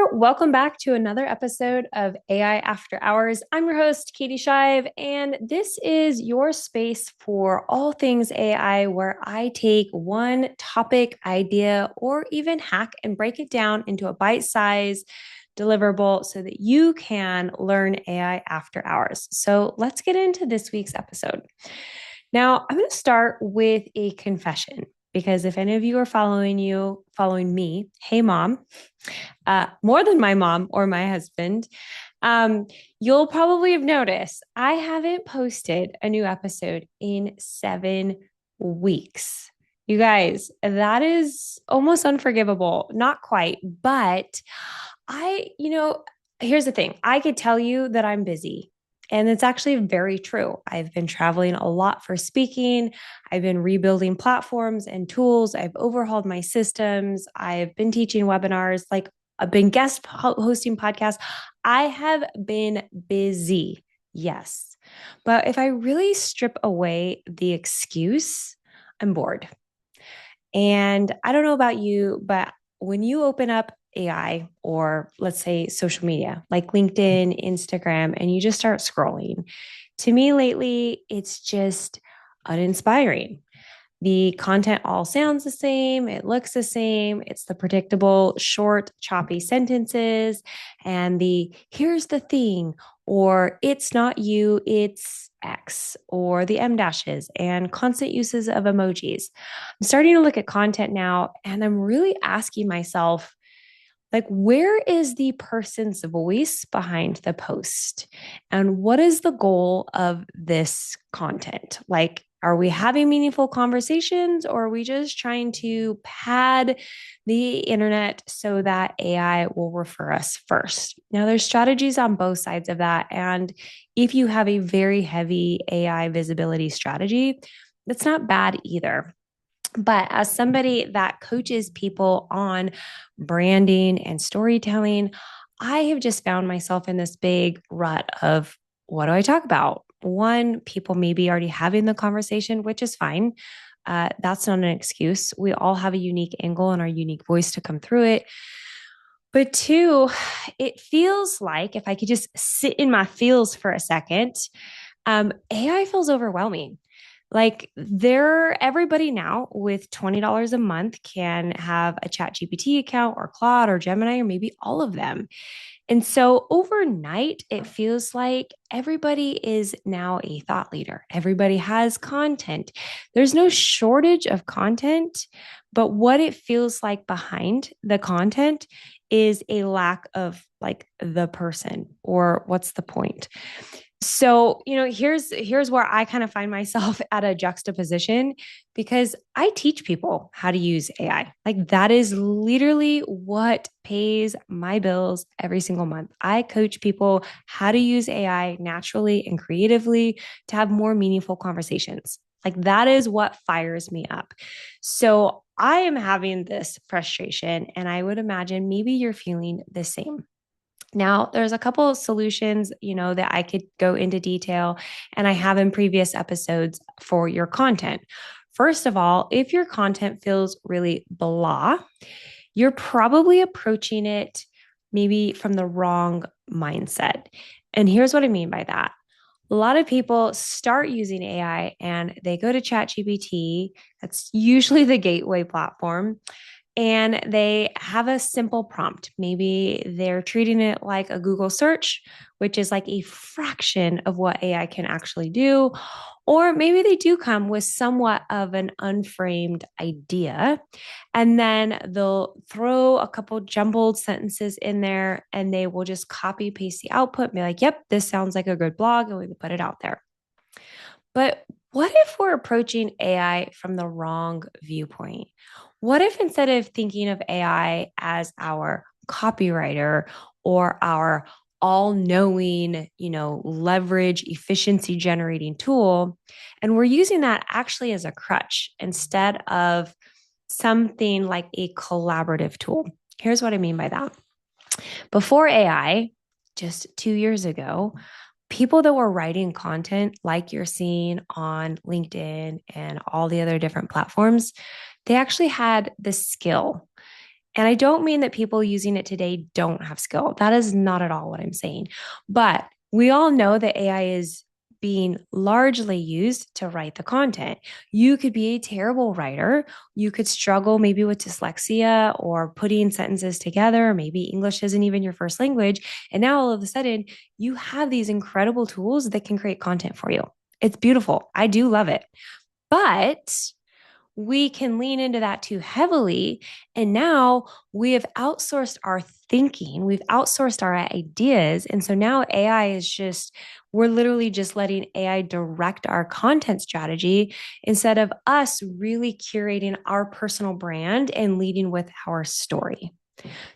there. Welcome back to another episode of AI After Hours. I'm your host, Katie Shive, and this is your space for all things AI, where I take one topic, idea, or even hack and break it down into a bite-sized deliverable so that you can learn AI after hours. So let's get into this week's episode. Now, I'm going to start with a confession because if any of you are following me, hey mom, more than my mom or my husband, you'll probably have noticed I haven't posted a new episode in 7 weeks. You guys, that is almost unforgivable. Not quite, but here's the thing. I could tell you that I'm busy. And it's actually very true. I've been traveling a lot for speaking. I've been rebuilding platforms and tools. I've overhauled my systems. I've been teaching webinars. I've been guest hosting podcasts. I have been busy. Yes. But if I really strip away the excuse, I'm bored. And I don't know about you, but when you open up AI or let's say social media like LinkedIn, Instagram, and you just start scrolling, to me lately, it's just uninspiring. The content all sounds the same, it looks the same, it's the predictable, short, choppy sentences, and the here's the thing, or it's not you, it's X, or the M dashes, and constant uses of emojis. I'm starting to look at content now, and I'm really asking myself, where is the person's voice behind the post? And what is the goal of this content? Are we having meaningful conversations, or are we just trying to pad the internet so that AI will refer us first? Now, there's strategies on both sides of that. And if you have a very heavy AI visibility strategy, that's not bad either. But as somebody that coaches people on branding and storytelling, I have just found myself in this big rut of what do I talk about? One, people may be already having the conversation, which is fine. That's not an excuse. We all have a unique angle and our unique voice to come through it. But two, it feels like if I could just sit in my feels for a second, AI feels overwhelming. Everybody now with $20 a month can have a ChatGPT account or Claude or Gemini or maybe all of them. And so overnight, it feels like everybody is now a thought leader. Everybody has content. There's no shortage of content, but what it feels like behind the content is a lack of the person, or what's the point? So, here's where I kind of find myself at a juxtaposition because I teach people how to use AI. That is literally what pays my bills every single month. I coach people how to use AI naturally and creatively to have more meaningful conversations. That is what fires me up. So, I am having this frustration, and I would imagine maybe you're feeling the same. Now, there's a couple of solutions, that I could go into detail, and I have in previous episodes for your content. First of all, if your content feels really blah, you're probably approaching it maybe from the wrong mindset. And here's what I mean by that. A lot of people start using AI and they go to ChatGPT. That's usually the gateway platform, and they have a simple prompt. Maybe they're treating it like a Google search, which is like a fraction of what AI can actually do. Or maybe they do come with somewhat of an unframed idea, and then they'll throw a couple jumbled sentences in there and they will just copy paste the output and be like, yep, this sounds like a good blog, and we can put it out there. But what if we're approaching AI from the wrong viewpoint? What if instead of thinking of AI as our copywriter or our all-knowing, leverage efficiency generating tool, and we're using that actually as a crutch instead of something like a collaborative tool? Here's what I mean by that. Before AI, just 2 years ago, people that were writing content like you're seeing on LinkedIn and all the other different platforms, they actually had the skill And I don't mean that people using it today don't have skill. That is not at all what I'm saying. But we all know that AI is being largely used to write the content. You could be a terrible writer. You could struggle maybe with dyslexia or putting sentences together. Maybe English isn't even your first language. And now all of a sudden, you have these incredible tools that can create content for you. It's beautiful. I do love it. But we can lean into that too heavily. And now we have outsourced our thinking, we've outsourced our ideas. And so now AI is just, we're literally just letting AI direct our content strategy instead of us really curating our personal brand and leading with our story.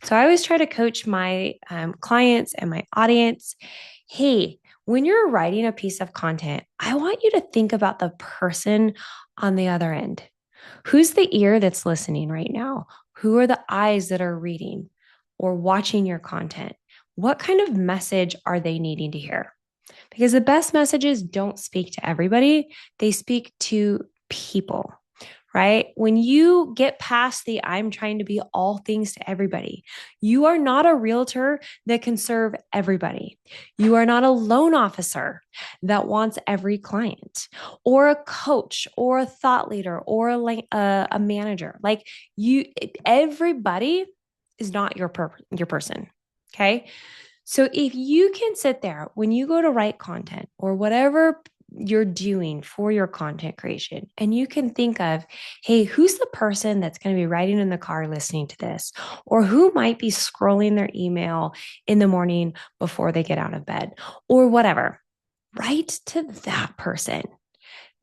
So I always try to coach my clients and my audience. Hey, when you're writing a piece of content, I want you to think about the person on the other end. Who's the ear that's listening right now? Who are the eyes that are reading or watching your content? What kind of message are they needing to hear? Because the best messages don't speak to everybody, they speak to people, right? When you get past the I'm trying to be all things to everybody, you are not a realtor that can serve everybody. You are not a loan officer that wants every client, or a coach, or a thought leader, or a manager. Like you, everybody is not your person. Okay. So if you can sit there when you go to write content or whatever you're doing for your content creation, and you can think of, hey, who's the person that's going to be riding in the car listening to this? Or who might be scrolling their email in the morning before they get out of bed, or whatever? Write to that person.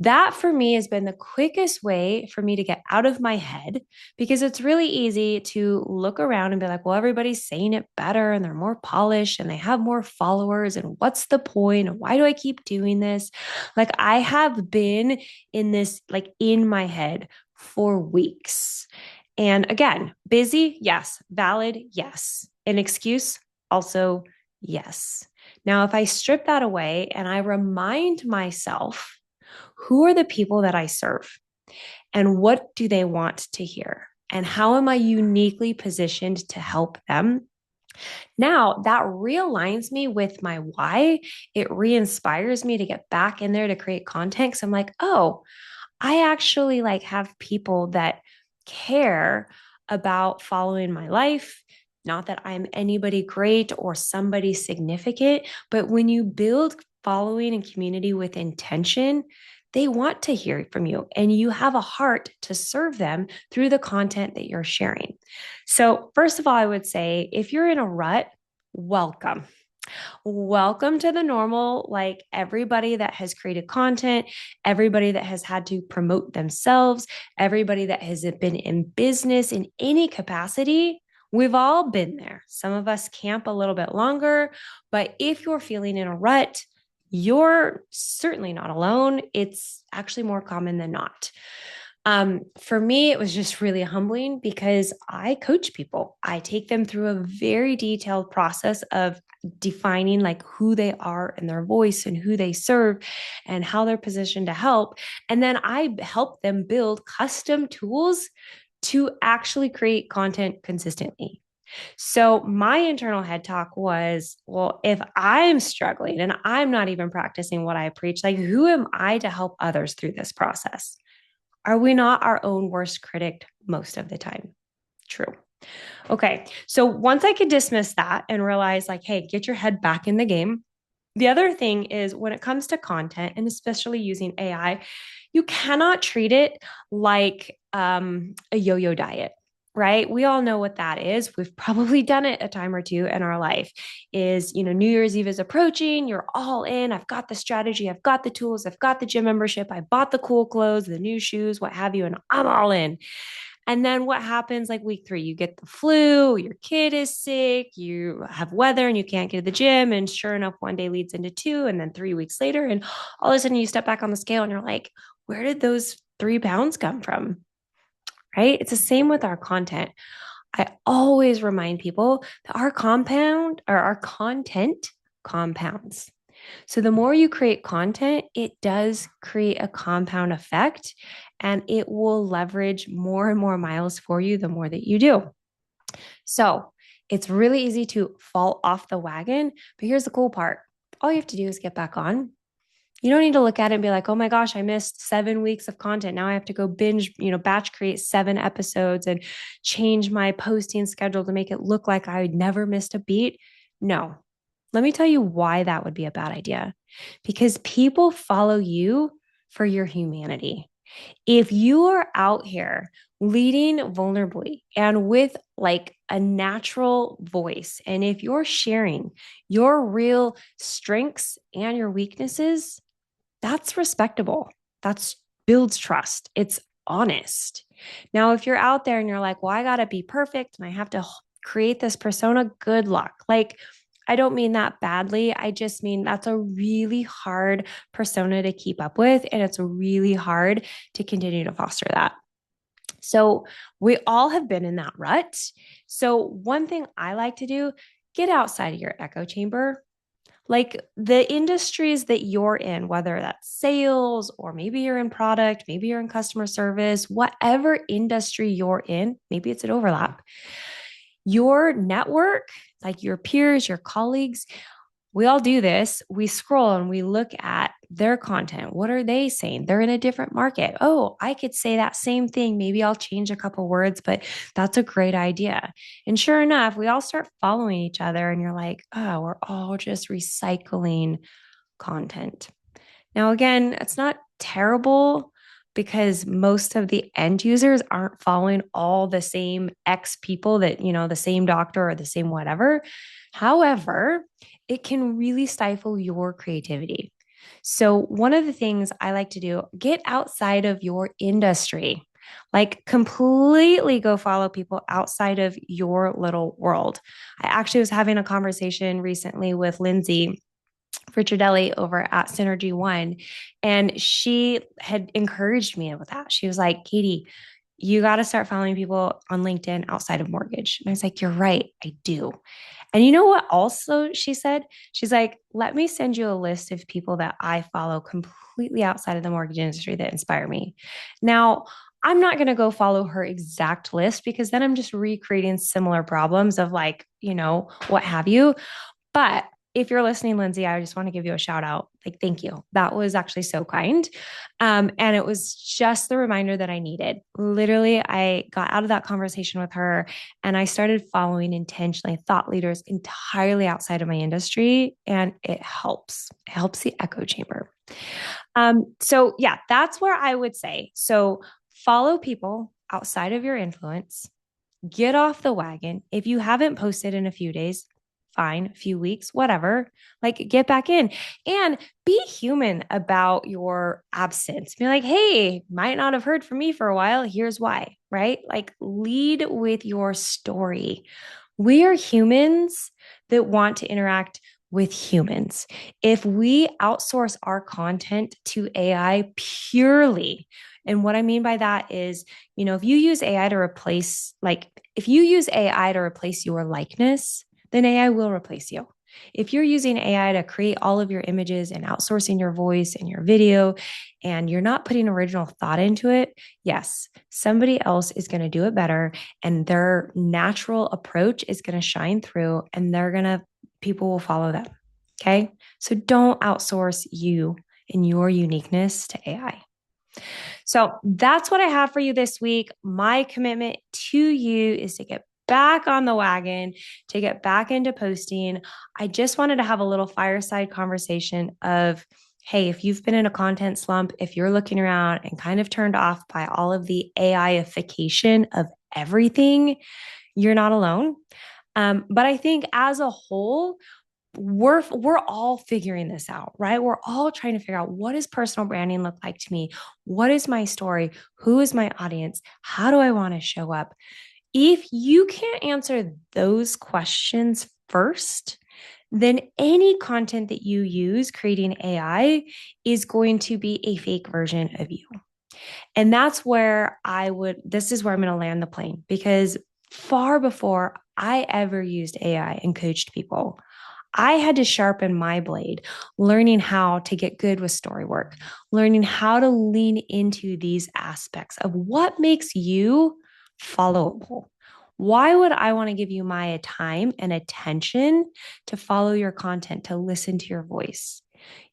That for me has been the quickest way for me to get out of my head, because it's really easy to look around and be like, well, everybody's saying it better and they're more polished and they have more followers. And what's the point? And why do I keep doing this? Like, I have been in this, like, in my head for weeks. And again, busy, yes. Valid, yes. An excuse, also, yes. Now, if I strip that away and I remind myself, who are the people that I serve and what do they want to hear? And how am I uniquely positioned to help them? Now that realigns me with my why. It re-inspires me to get back in there to create content. Cause I'm like, oh, I actually like have people that care about following my life. Not that I'm anybody great or somebody significant, but when you build following and community with intention, they want to hear from you and you have a heart to serve them through the content that you're sharing. So, first of all, I would say if you're in a rut, welcome. Welcome to the normal, like everybody that has created content, everybody that has had to promote themselves, everybody that has been in business in any capacity. We've all been there. Some of us camp a little bit longer, but if you're feeling in a rut, you're certainly not alone. It's actually more common than not. For me, it was just really humbling because I coach people. I take them through a very detailed process of defining like who they are and their voice and who they serve and how they're positioned to help. And then I help them build custom tools to actually create content consistently. So my internal head talk was, well, if I'm struggling and I'm not even practicing what I preach, like who am I to help others through this process? Are we not our own worst critic most of the time? True. Okay. So once I could dismiss that and realize, like, hey, get your head back in the game. The other thing is when it comes to content and especially using AI, you cannot treat it like a yo yo diet. Right. We all know what that is. We've probably done it a time or two in our life. Is, New Year's Eve is approaching. You're all in. I've got the strategy. I've got the tools. I've got the gym membership. I bought the cool clothes, the new shoes, what have you. And I'm all in. And then what happens like week 3? You get the flu, your kid is sick, you have weather and you can't get to the gym. And sure enough, one day leads into 2, and then 3 weeks later, and all of a sudden you step back on the scale and you're like, where did those 3 pounds come from? Right? It's the same with our content. I always remind people that our compound or our content compounds. So the more you create content, it does create a compound effect and it will leverage more and more miles for you the more that you do. So it's really easy to fall off the wagon. But here's the cool part: all you have to do is get back on. You don't need to look at it and be like, oh my gosh, I missed 7 weeks of content. Now I have to go binge, batch create 7 episodes and change my posting schedule to make it look like I never missed a beat. No. Let me tell you why that would be a bad idea. Because people follow you for your humanity. If you are out here leading vulnerably and with like a natural voice, and if you're sharing your real strengths and your weaknesses, that's respectable. That's builds trust. It's honest. Now, if you're out there and you're like, well, I got to be perfect and I have to create this persona, good luck. Like, I don't mean that badly. I just mean that's a really hard persona to keep up with. And it's really hard to continue to foster that. So we all have been in that rut. So one thing I like to do, get outside of your echo chamber. Like the industries that you're in, whether that's sales or maybe you're in product, maybe you're in customer service, whatever industry you're in, maybe it's an overlap. Your network, like your peers, your colleagues, we all do this. We scroll and we look at their content. What are they saying? They're in a different market. Oh, I could say that same thing. Maybe I'll change a couple words, but that's a great idea. And sure enough, we all start following each other, and you're like, oh, we're all just recycling content. Now, again, it's not terrible because most of the end users aren't following all the same X people that, the same doctor or the same whatever. However, it can really stifle your creativity. So, one of the things I like to do, get outside of your industry. Like completely go follow people outside of your little world. I actually was having a conversation recently with Lindsay Ricciardelli over at Synergy One. And she had encouraged me with that. She was like, Katie, you got to start following people on LinkedIn outside of mortgage. And I was like, you're right. I do. And you know what? Also, she said, she's like, let me send you a list of people that I follow completely outside of the mortgage industry that inspire me. Now, I'm not going to go follow her exact list because then I'm just recreating similar problems of like, what have you. But if you're listening, Lindsay, I just want to give you a shout out. Like, thank you. That was actually so kind. And it was just the reminder that I needed. Literally, I got out of that conversation with her and I started following intentionally thought leaders entirely outside of my industry. And it helps. It helps the echo chamber. So, yeah, that's where I would say. So, follow people outside of your influence, get off the wagon. If you haven't posted in a few days, fine, a few weeks, whatever, like get back in and be human about your absence. Be like, hey, might not have heard from me for a while. Here's why, right? Like lead with your story. We are humans that want to interact with humans. If we outsource our content to AI purely, and what I mean by that is, if you use AI to replace, like, if you use AI to replace your likeness, then AI will replace you. If you're using AI to create all of your images and outsourcing your voice and your video, and you're not putting original thought into it, yes, somebody else is going to do it better. And their natural approach is going to shine through, and people will follow them. Okay. So don't outsource you and your uniqueness to AI. So that's what I have for you this week. My commitment to you is to get back on the wagon, to get back into posting. I just wanted to have a little fireside conversation of, hey, if you've been in a content slump, if you're looking around and kind of turned off by all of the AIification of everything, you're not alone. But I think as a whole, we're all figuring this out, right? We're all trying to figure out, what does personal branding look like to me? What is my story? Who is my audience? How do I want to show up? If you can't answer those questions first, then any content that you use creating AI is going to be a fake version of you. And that's where this is where I'm going to land the plane, because far before I ever used AI and coached people, I had to sharpen my blade, learning how to get good with story work, learning how to lean into these aspects of what makes you followable. Why would I want to give you my time and attention to follow your content, to listen to your voice?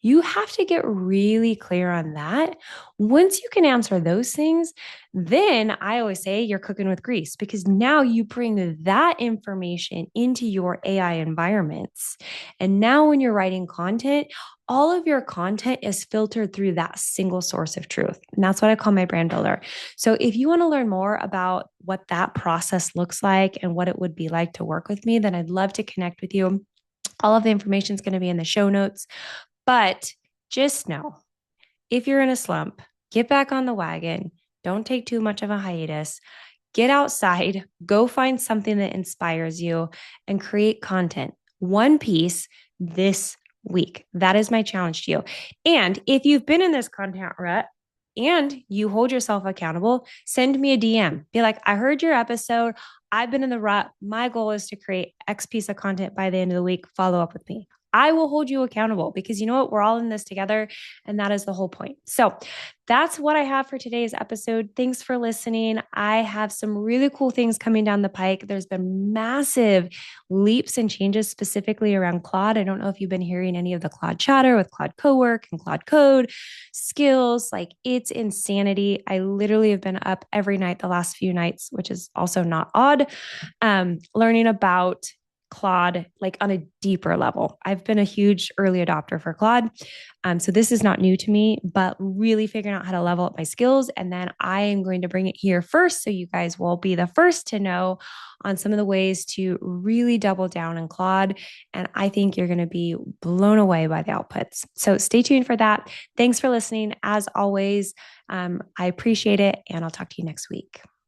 You have to get really clear on that. Once you can answer those things, then I always say you're cooking with grease because now you bring that information into your AI environments. And now when you're writing content, all of your content is filtered through that single source of truth. And that's what I call my brand builder. So if you want to learn more about what that process looks like and what it would be like to work with me, then I'd love to connect with you. All of the information is going to be in the show notes. But just know if you're in a slump, get back on the wagon. Don't take too much of a hiatus. Get outside, go find something that inspires you and create content. One piece this week. That is my challenge to you. And if you've been in this content rut, and you hold yourself accountable, send me a DM. Be like, I heard your episode. I've been in the rut. My goal is to create X piece of content by the end of the week. Follow up with me. I will hold you accountable because you know what? We're all in this together. And that is the whole point. So that's what I have for today's episode. Thanks for listening. I have some really cool things coming down the pike. There's been massive leaps and changes specifically around Claude. I don't know if you've been hearing any of the Claude chatter with Claude Cowork and Claude Code skills. Like it's insanity. I literally have been up every night the last few nights, which is also not odd, learning about Claude like on a deeper level. I've been a huge early adopter for Claude. So this is not new to me, but really figuring out how to level up my skills. And then I am going to bring it here first. So you guys will be the first to know on some of the ways to really double down in Claude. And I think you're going to be blown away by the outputs. So stay tuned for that. Thanks for listening. As always, I appreciate it. And I'll talk to you next week.